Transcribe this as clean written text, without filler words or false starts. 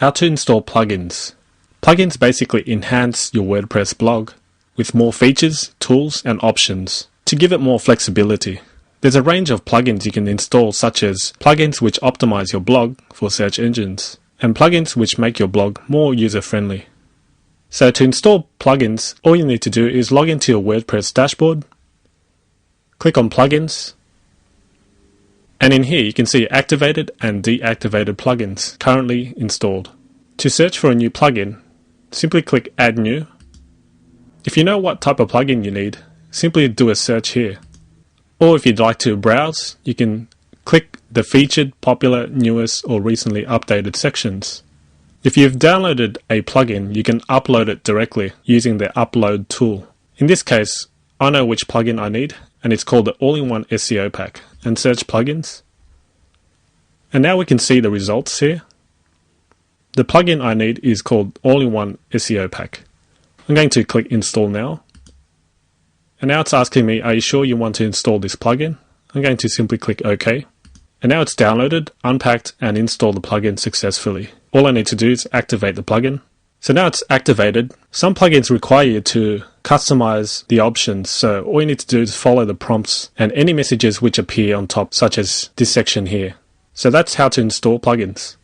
How to install plugins. Plugins basically enhance your WordPress blog with more features, tools, and options to give it more flexibility. There's a range of plugins you can install, such as plugins which optimize your blog for search engines, and plugins which make your blog more user-friendly. So to install plugins, all you need to do is log into your WordPress dashboard, click on Plugins, and in here you can see activated and deactivated plugins currently installed. To search for a new plugin, simply click Add New. If you know what type of plugin you need, simply do a search here. Or if you'd like to browse, you can click the featured, popular, newest, or recently updated sections. If you've downloaded a plugin, you can upload it directly using the Upload tool. In this case, I know which plugin I need, and it's called the All-in-One SEO Pack, and search plugins. And now we can see the results here. The plugin I need is called All-in-One SEO Pack. I'm going to click Install Now. And now it's asking me, are you sure you want to install this plugin? I'm going to simply click OK. And now it's downloaded, unpacked, and installed the plugin successfully. All I need to do is activate the plugin. So now it's activated. Some plugins require you to customize the options, so all you need to do is follow the prompts and any messages which appear on top, such as this section here. So that's how to install plugins.